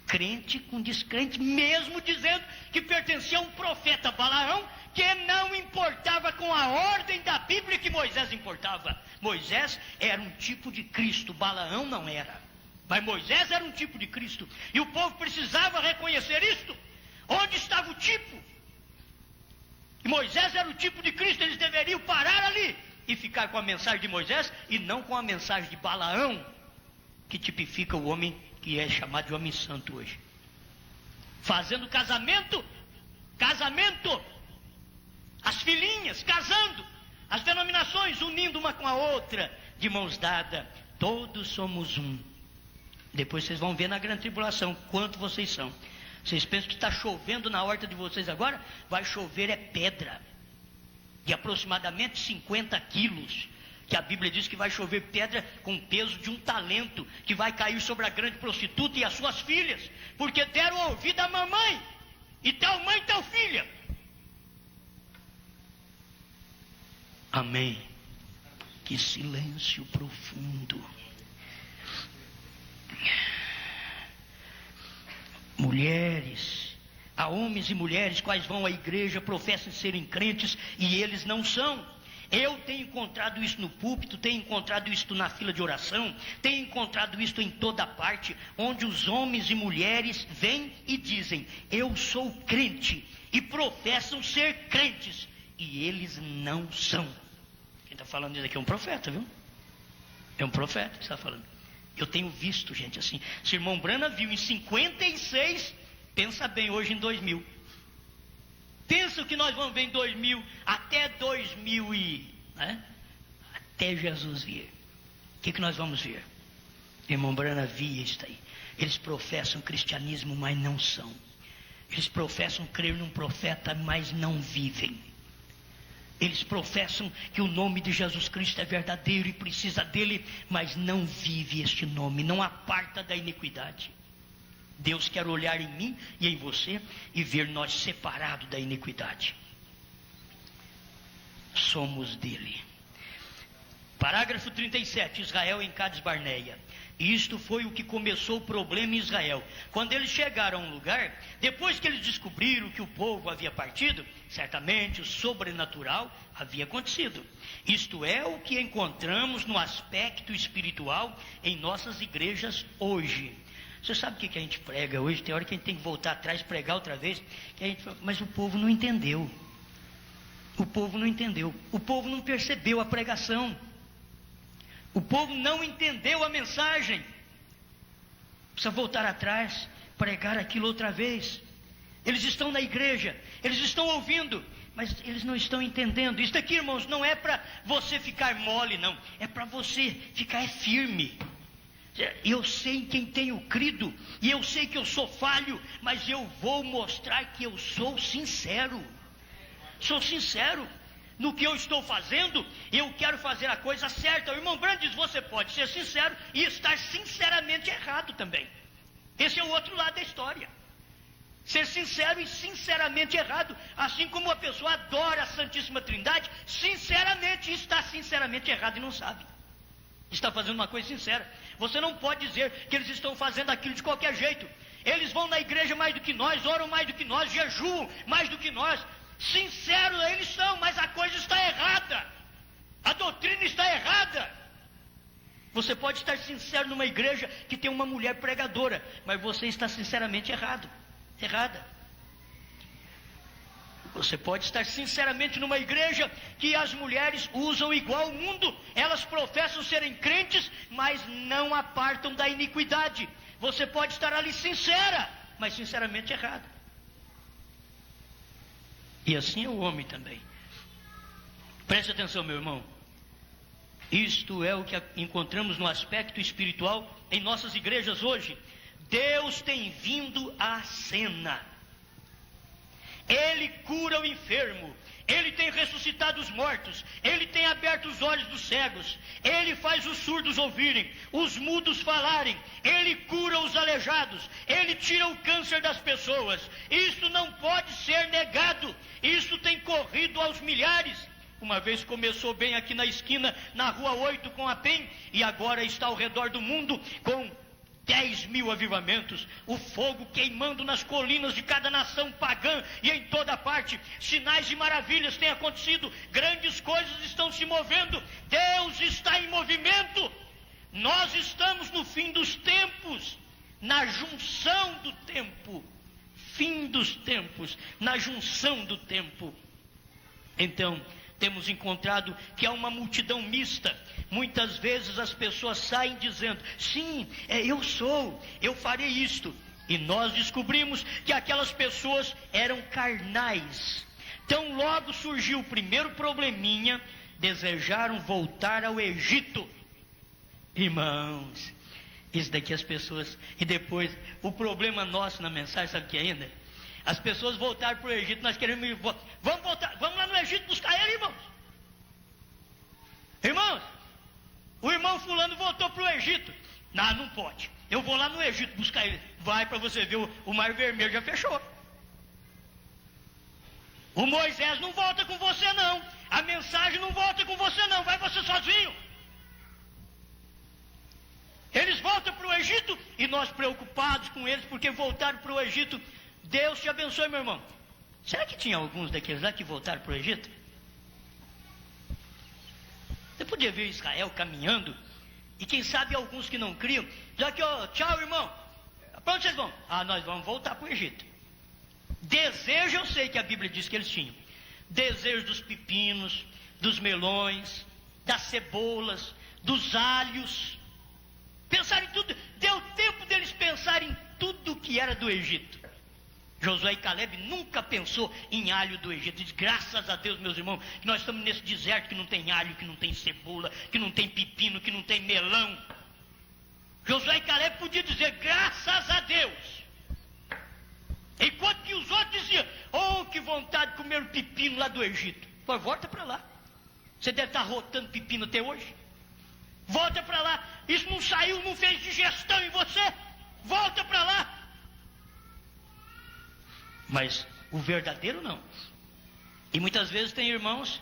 Crente com descrente, mesmo dizendo que pertencia a um profeta Balaão, que não importava com a ordem da Bíblia que Moisés importava. Moisés era um tipo de Cristo, Balaão não era. Mas Moisés era um tipo de Cristo. E o povo precisava reconhecer isto. Onde estava o tipo? E Moisés era o tipo de Cristo. Eles deveriam parar ali e ficar com a mensagem de Moisés e não com a mensagem de Balaão, que tipifica o homem que é chamado de homem santo hoje. Fazendo casamento, as filhinhas casando, as denominações unindo uma com a outra, de mãos dadas. Todos somos um. Depois vocês vão ver na grande tribulação quanto vocês são. Vocês pensam que está chovendo na horta de vocês agora? Vai chover é pedra de aproximadamente 50 quilos, que a Bíblia diz que vai chover pedra com o peso de um talento, que vai cair sobre a grande prostituta e as suas filhas, porque deram ouvido à mamãe, e tal mãe, tal filha. Amém. Que silêncio profundo. Mulheres, há homens e mulheres quais vão à igreja, professam serem crentes e eles não são. Eu tenho encontrado isso no púlpito, tenho encontrado isso na fila de oração, tenho encontrado isso em toda parte, onde os homens e mulheres vêm e dizem: eu sou crente, e professam ser crentes, e eles não são. Quem está falando isso aqui é um profeta, viu? É um profeta que está falando. Eu tenho visto gente assim. Se o irmão Brana viu em 56, pensa bem hoje em 2000. Pensa o que nós vamos ver em 2000, até 2000 até Jesus vir. O que nós vamos ver? O irmão Brana via isso aí. Eles professam cristianismo, mas não são. Eles professam crer num profeta, mas não vivem. Eles professam que o nome de Jesus Cristo é verdadeiro e precisa dele, mas não vive este nome, não aparta da iniquidade. Deus quer olhar em mim e em você e ver nós separados da iniquidade. Somos dele. Parágrafo 37, Israel em Cades Barneia. E isto foi o que começou o problema em Israel. Quando eles chegaram a um lugar, depois que eles descobriram que o povo havia partido, certamente o sobrenatural havia acontecido. Isto é o que encontramos no aspecto espiritual em nossas igrejas hoje. Você sabe o que a gente prega hoje? Tem hora que a gente tem que voltar atrás, pregar outra vez, mas o povo não entendeu. O povo não entendeu. O povo não percebeu a pregação. O povo não entendeu a mensagem. Precisa voltar atrás, pregar aquilo outra vez. Eles estão na igreja, eles estão ouvindo, mas eles não estão entendendo. Isso aqui, irmãos, não é para você ficar mole, não. É para você ficar firme. Eu sei quem tenho crido, e eu sei que eu sou falho, mas eu vou mostrar que eu sou sincero. Sou sincero. No que eu estou fazendo, eu quero fazer a coisa certa. O irmão Brando diz: você pode ser sincero e estar sinceramente errado também. Esse é o outro lado da história. Ser sincero e sinceramente errado. Assim como uma pessoa adora a Santíssima Trindade, sinceramente, e está sinceramente errado e não sabe. Está fazendo uma coisa sincera. Você não pode dizer que eles estão fazendo aquilo de qualquer jeito. Eles vão na igreja mais do que nós, oram mais do que nós, jejuam mais do que nós. Sinceros eles são, mas a coisa está errada. A doutrina está errada. Você pode estar sincero numa igreja que tem uma mulher pregadora, mas você está sinceramente errado. Errada. Você pode estar sinceramente numa igreja que as mulheres usam igual o mundo. Elas professam serem crentes, mas não apartam da iniquidade. Você pode estar ali sincera, mas sinceramente errada. E assim é o homem também. Preste atenção, meu irmão. Isto é o que encontramos no aspecto espiritual em nossas igrejas hoje. Deus tem vindo à cena. Ele cura o enfermo. Ele tem ressuscitado os mortos. Ele tem aberto os olhos dos cegos. Ele faz os surdos ouvirem, os mudos falarem. Ele cura os aleijados. Ele tira o câncer das pessoas. Isso não pode ser negado. Isso tem corrido aos milhares. Uma vez começou bem aqui na esquina, na rua 8 com a PEN, e agora está ao redor do mundo com 10.000 avivamentos, o fogo queimando nas colinas de cada nação pagã e em toda parte. Sinais e maravilhas têm acontecido, grandes coisas estão se movendo. Deus está em movimento. Nós estamos no fim dos tempos, na junção do tempo. Fim dos tempos, na junção do tempo. Então, temos encontrado que há uma multidão mista. Muitas vezes as pessoas saem dizendo: sim, eu farei isto. E nós descobrimos que aquelas pessoas eram carnais. Então logo surgiu o primeiro probleminha, desejaram voltar ao Egito. Irmãos, isso daqui as pessoas... E depois, o problema nosso na mensagem, sabe o que ainda? As pessoas voltaram para o Egito, nós queremos ir, vamos voltar, vamos lá no Egito buscar ele, irmãos. Irmãos, O irmão fulano voltou para o Egito. Não, não pode. Eu vou lá no Egito buscar ele. Vai para você ver, o Mar Vermelho já fechou. O Moisés não volta com você não. A mensagem não volta com você não. Vai você sozinho. Eles voltam para o Egito e nós preocupados com eles porque voltaram para o Egito. Deus te abençoe, meu irmão. Será que tinha alguns daqueles lá que voltaram para o Egito? Você podia ver Israel caminhando, e quem sabe alguns que não criam, já que, ó, tchau irmão, para onde vocês vão? Ah, nós vamos voltar para o Egito. Desejo, eu sei que a Bíblia diz que eles tinham. Desejo dos pepinos, dos melões, das cebolas, dos alhos. Pensarem em tudo, deu tempo deles pensarem em tudo que era do Egito. Josué e Caleb nunca pensou em alho do Egito. Diz, graças a Deus, meus irmãos, que nós estamos nesse deserto que não tem alho, que não tem cebola, que não tem pepino, que não tem melão. Josué e Caleb podiam dizer, graças a Deus. Enquanto que os outros diziam, oh, que vontade de comer o pepino lá do Egito. Pô, volta para lá. Você deve estar rotando pepino até hoje. Volta para lá. Isso não saiu, não fez digestão em você. Volta para lá. Mas o verdadeiro não. E muitas vezes tem irmãos,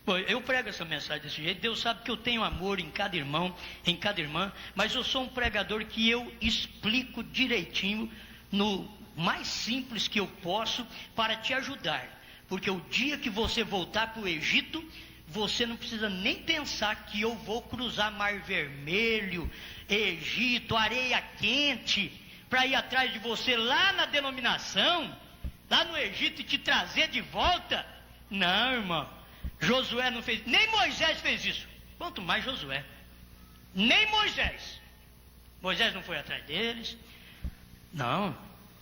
pô, eu prego essa mensagem desse jeito, Deus sabe que eu tenho amor em cada irmão, em cada irmã, mas eu sou um pregador que eu explico direitinho, no mais simples que eu posso, para te ajudar. Porque o dia que você voltar para o Egito, você não precisa nem pensar que eu vou cruzar Mar Vermelho, Egito, areia quente, para ir atrás de você lá na denominação, lá no Egito, e te trazer de volta. Não, irmão. Josué não fez, nem Moisés fez isso. Quanto mais Josué. Nem Moisés. Moisés não foi atrás deles. Não.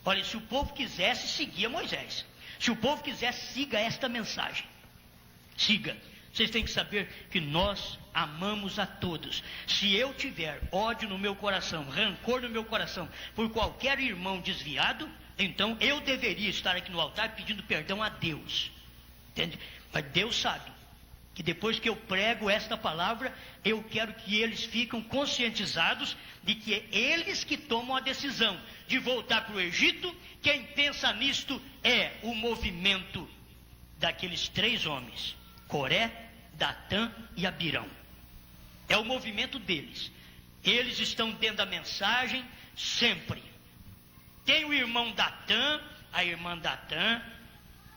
Olha, se o povo quisesse, seguia Moisés. Se o povo quisesse, siga esta mensagem. Siga. Vocês têm que saber que nós amamos a todos. Se eu tiver ódio no meu coração, rancor no meu coração, por qualquer irmão desviado, então eu deveria estar aqui no altar pedindo perdão a Deus. Entende? Mas Deus sabe que depois que eu prego esta palavra, eu quero que eles fiquem conscientizados de que é eles que tomam a decisão de voltar para o Egito. Quem pensa nisto é o movimento daqueles 3 homens: Coré, Datã e Abirão. É o movimento deles. Eles estão dentro da mensagem sempre. Tem o irmão Datã, a irmã Datã,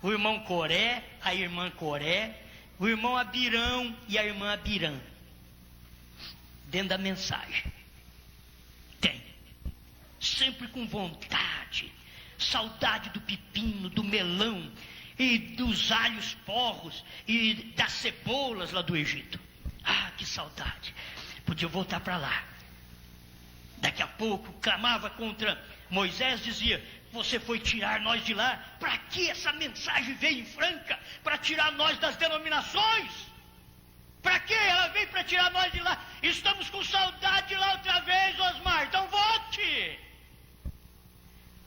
o irmão Coré, a irmã Coré, o irmão Abirão e a irmã Abirã. Dentro da mensagem. Tem. Sempre com vontade, saudade do pepino, do melão, e dos alhos porros e das cebolas lá do Egito. Ah, que saudade. Podia voltar para lá. Daqui a pouco clamava contra Moisés, dizia, você foi tirar nós de lá. Para que essa mensagem veio em Franca? Para tirar nós das denominações? Para que ela veio para tirar nós de lá? Estamos com saudade de lá outra vez, Osmar. Então volte.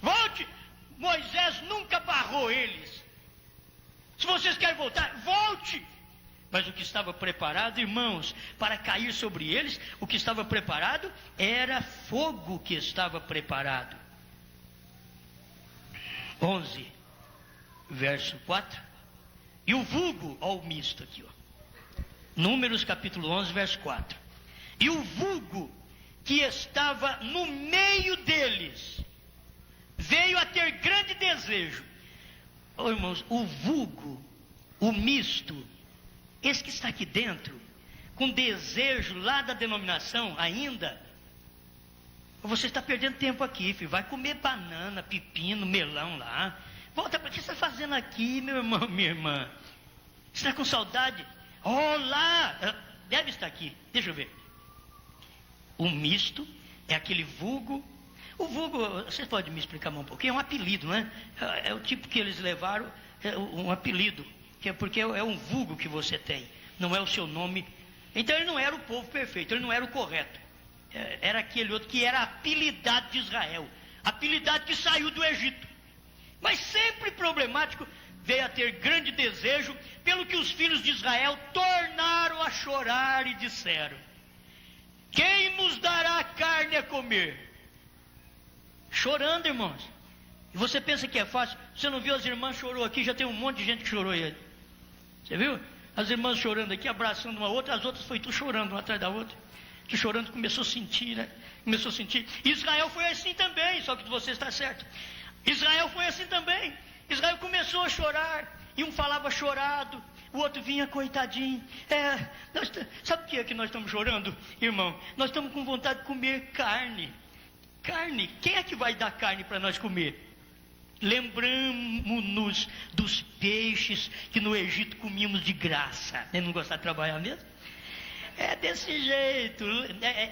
Volte. Moisés nunca barrou eles. Se vocês querem voltar, volte. Mas o que estava preparado, irmãos, para cair sobre eles, o que estava preparado era fogo que estava preparado. 11, verso 4. E o vulgo, ó, o misto aqui, ó. Números capítulo 11, verso 4. E o vulgo que estava no meio deles veio a ter grande desejo. Oh, irmãos, o vulgo, o misto, esse que está aqui dentro, com desejo lá da denominação ainda, você está perdendo tempo aqui, filho. Vai comer banana, pepino, melão lá. Volta, para que você está fazendo aqui, meu irmão, minha irmã? Você está com saudade? Oh, lá, deve estar aqui, deixa eu ver. O misto é aquele vulgo. O vulgo, vocês podem me explicar um pouquinho? É um apelido, não é? É o tipo que eles levaram, é um apelido, que é porque é um vulgo que você tem, não é o seu nome. Então ele não era o povo perfeito, ele não era o correto. Era aquele outro que era a apelidade de Israel, a apelidade que saiu do Egito. Mas sempre problemático, veio a ter grande desejo, pelo que os filhos de Israel tornaram a chorar e disseram: Quem nos dará carne a comer? Chorando, irmãos. E você pensa que é fácil? Você não viu as irmãs chorou aqui? Já tem um monte de gente que chorou aí. Você viu? As irmãs chorando aqui, abraçando uma outra, as outras foi tu chorando uma atrás da outra. Tu chorando, começou a sentir, né? Começou a sentir. Israel foi assim também, só que você está certo. Israel foi assim também. Israel começou a chorar, e um falava chorado, o outro vinha coitadinho. Sabe o que é que nós estamos chorando, irmão? Nós estamos com vontade de comer carne. Carne, quem é que vai dar carne para nós comer? Lembramos-nos dos peixes que no Egito comíamos de graça. Ele não gosta de trabalhar mesmo? É desse jeito.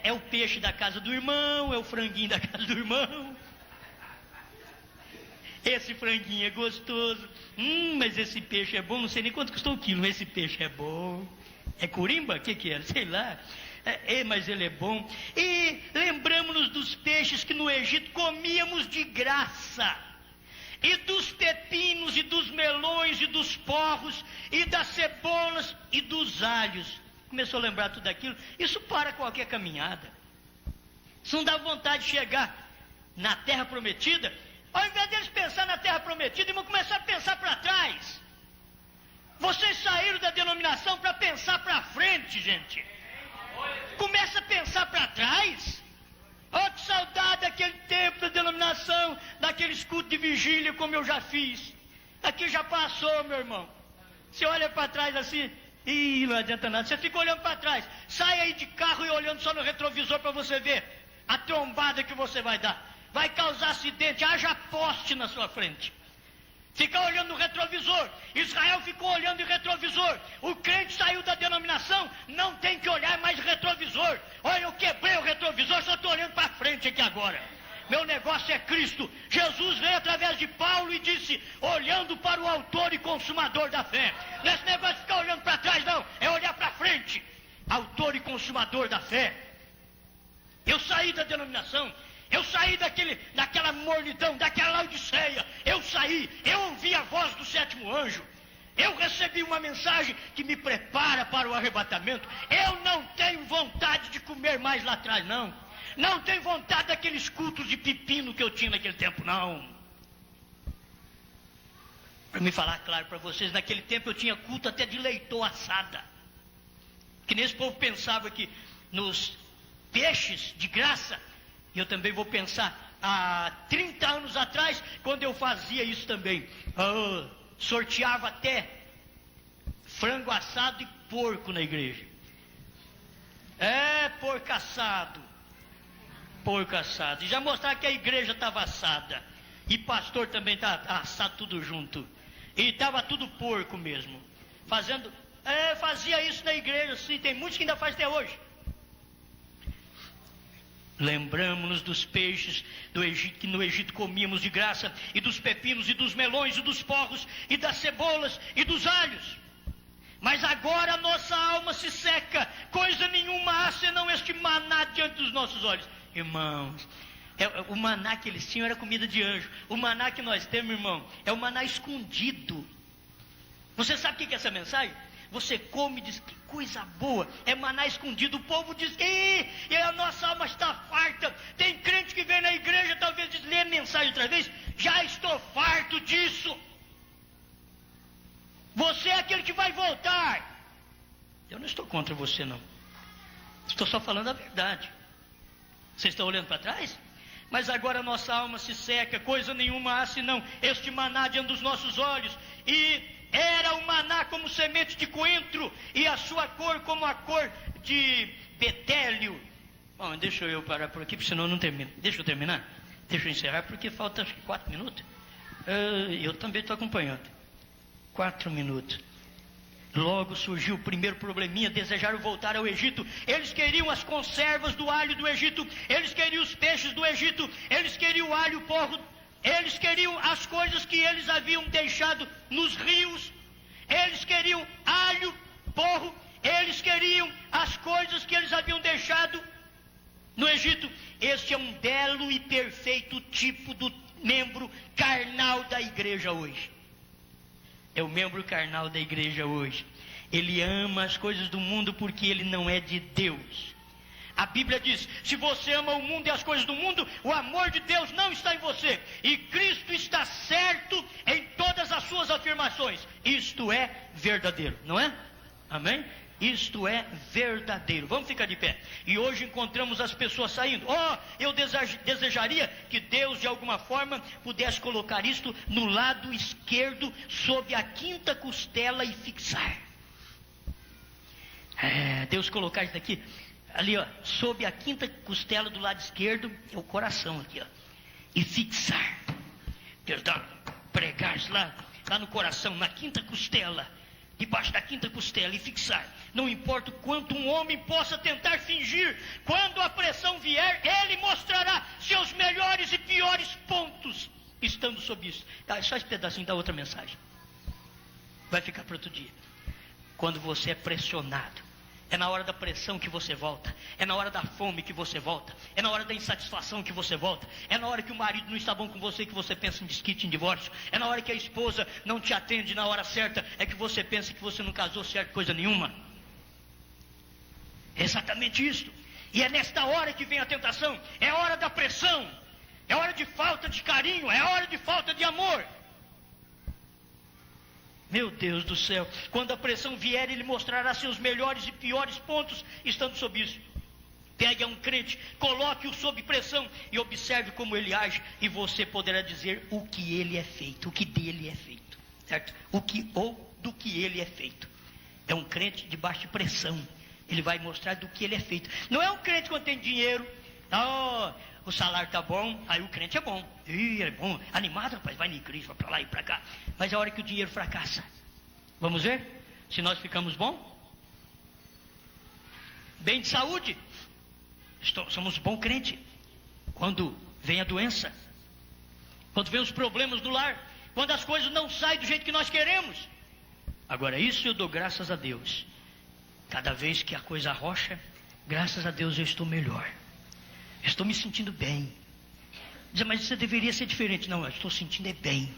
É o peixe da casa do irmão, é o franguinho da casa do irmão. Esse franguinho é gostoso. Mas esse peixe é bom. Não sei nem quanto custou o quilo, mas esse peixe é bom. É curimba? O que era? Sei lá. Mas ele é bom. E lembramos-nos dos peixes que no Egito comíamos de graça. E dos pepinos, e dos melões, e dos porros, e das cebolas, e dos alhos. Começou a lembrar tudo aquilo. Isso para qualquer caminhada. Isso não dá vontade de chegar na terra prometida. Ao invés deles pensar na terra prometida, eles vão começar a pensar para trás. Vocês saíram da denominação para pensar para frente, gente. Começa a pensar para trás. Oh, que saudade daquele tempo da denominação, daqueles cultos de vigília como eu já fiz. Aqui já passou, meu irmão. Você olha para trás assim, não adianta nada. Você fica olhando para trás. Sai aí de carro e olhando só no retrovisor para você ver a trombada que você vai dar. Vai causar acidente, haja poste na sua frente. Fica olhando no retrovisor. Israel ficou olhando em retrovisor. O crente saiu da denominação, não tem que olhar mais retrovisor. Olha, eu quebrei o retrovisor, só estou olhando para frente aqui agora. Meu negócio é Cristo. Jesus veio através de Paulo e disse, olhando para o autor e consumador da fé. Não é esse negócio de ficar olhando para trás, não. É olhar para frente. Autor e consumador da fé. Eu saí da denominação. Eu saí daquela mornidão, daquela laodiceia. Eu saí, eu ouvi a voz do sétimo anjo. Eu recebi uma mensagem que me prepara para o arrebatamento. Eu não tenho vontade de comer mais lá atrás, não. Não tenho vontade daqueles cultos de pepino que eu tinha naquele tempo, não. Para me falar claro para vocês, naquele tempo eu tinha culto até de leitoa assada. Que nesse povo pensava que nos peixes de graça. E eu também vou pensar, há 30 anos atrás, quando eu fazia isso também, sorteava até frango assado e porco na igreja. Porco assado. E já mostrava que a igreja estava assada. E pastor também estava assado tudo junto. E estava tudo porco mesmo. Fazia isso na igreja, sim, tem muitos que ainda fazem até hoje. Lembramos-nos dos peixes do Egito, que no Egito comíamos de graça, e dos pepinos, e dos melões, e dos porros, e das cebolas, e dos alhos. Mas agora a nossa alma se seca, coisa nenhuma há senão este maná diante dos nossos olhos. Irmãos, o maná que eles tinham era comida de anjo. O maná que nós temos, irmão, é o maná escondido. Você sabe o que é essa mensagem? Você come e diz, que coisa boa, é maná escondido. O povo diz, e a nossa alma está farta. Tem crente que vem na igreja, talvez diz, lê a mensagem outra vez, já estou farto disso. Você é aquele que vai voltar. Eu não estou contra você, não. Estou só falando a verdade. Vocês estão olhando para trás? Mas agora a nossa alma se seca, coisa nenhuma há senão este maná diante dos nossos olhos. E era o maná como semente de coentro, e a sua cor como a cor de betélio. Bom, deixa eu parar por aqui, porque senão eu não termino. Deixa eu terminar? Deixa eu encerrar, porque falta acho que 4 minutos. Eu também estou acompanhando. 4 minutos. Logo surgiu o primeiro probleminha, desejaram voltar ao Egito. Eles queriam as conservas do alho do Egito, eles queriam os peixes do Egito, eles queriam o alho, o porro, eles queriam as coisas que eles haviam deixado nos rios, eles queriam alho, porro, eles queriam as coisas que eles haviam deixado no Egito. Este é um belo e perfeito tipo do membro carnal da igreja hoje. É o membro carnal da igreja hoje. Ele ama as coisas do mundo porque ele não é de Deus. A Bíblia diz, se você ama o mundo e as coisas do mundo, o amor de Deus não está em você. E Cristo está certo em todas as suas afirmações. Isto é verdadeiro, não é? Amém? Isto é verdadeiro. Vamos ficar de pé. E hoje encontramos as pessoas saindo. Eu desejaria que Deus de alguma forma pudesse colocar isto no lado esquerdo, sob a quinta costela e fixar. Deus colocar isso aqui ali, sob a quinta costela do lado esquerdo, é o coração aqui, e fixar. Deus dá pregar isso lá no coração, na quinta costela, debaixo da quinta costela, e fixar. Não importa o quanto um homem possa tentar fingir, quando a pressão vier, ele mostrará seus melhores e piores pontos, estando sob isso. Só esse pedacinho da outra mensagem, vai ficar para outro dia. Quando você é pressionado, é na hora da pressão que você volta, é na hora da fome que você volta, é na hora da insatisfação que você volta, é na hora que o marido não está bom com você que você pensa em desquite, em divórcio, é na hora que a esposa não te atende na hora certa, é que você pensa que você não casou certo coisa nenhuma. É exatamente isso. E é nesta hora que vem a tentação, é hora da pressão, é hora de falta de carinho, é hora de falta de amor. Meu Deus do céu, quando a pressão vier, ele mostrará seus melhores e piores pontos, estando sob isso. Pegue a um crente, coloque-o sob pressão e observe como ele age, e você poderá dizer o que ele é feito, o que dele é feito, certo? Do que ele é feito. É um crente debaixo de pressão, ele vai mostrar do que ele é feito. Não é um crente quando tem dinheiro, o salário está bom, aí o crente é bom. É bom, animado, rapaz, vai na igreja, vai para lá e para cá. Mas é a hora que o dinheiro fracassa. Vamos ver se nós ficamos bom? Bem de saúde. Somos bom crente. Quando vem a doença, quando vem os problemas do lar, quando as coisas não saem do jeito que nós queremos. Agora, isso eu dou graças a Deus. Cada vez que a coisa arrocha, graças a Deus eu estou melhor. Estou me sentindo bem. Diz, mas isso deveria ser diferente. Não, eu estou sentindo bem.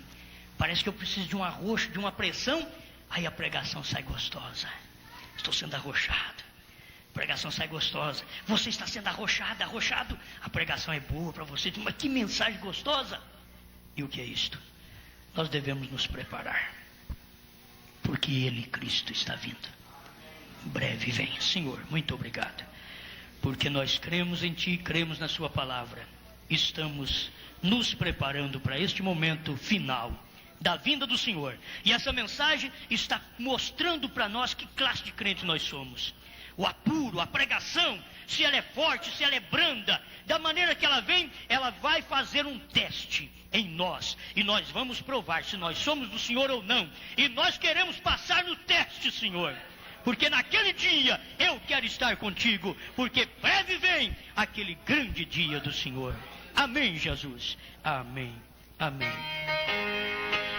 Parece que eu preciso de um arroxo, de uma pressão. Aí a pregação sai gostosa. Estou sendo arrochado. A pregação sai gostosa. Você está sendo arrochado. A pregação é boa para você. Mas que mensagem gostosa. E o que é isto? Nós devemos nos preparar. Porque Ele, Cristo, está vindo. Em breve vem. Senhor, muito obrigado. Porque nós cremos em Ti, cremos na Sua palavra. Estamos nos preparando para este momento final da vinda do Senhor. E essa mensagem está mostrando para nós que classe de crente nós somos. O apuro, a pregação, se ela é forte, se ela é branda, da maneira que ela vem, ela vai fazer um teste em nós. E nós vamos provar se nós somos do Senhor ou não. E nós queremos passar no teste, Senhor. Porque naquele dia eu quero estar contigo, porque breve vem aquele grande dia do Senhor. Amém, Jesus. Amém. Amém.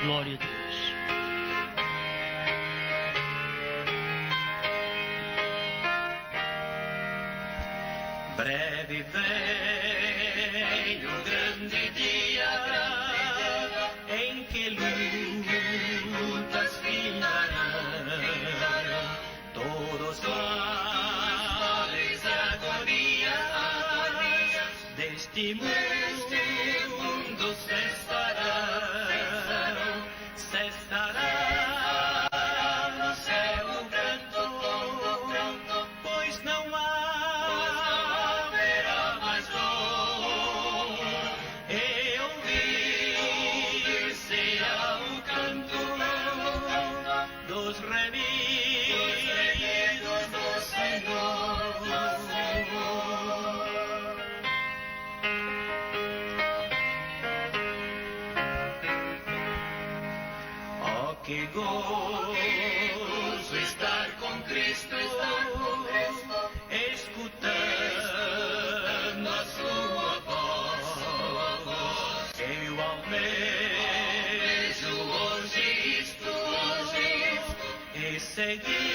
Glória a Deus. Breve vem o grande dia em que lutas finarão. Todos males, agonias deste mundo cessarão no céu o canto, pois não haverá mais dor, e ouvir-se-á o canto dos remidos do Senhor. Oh, que gozo estar com Cristo, escutando a sua voz. Eu almejo hoje isto, e seguir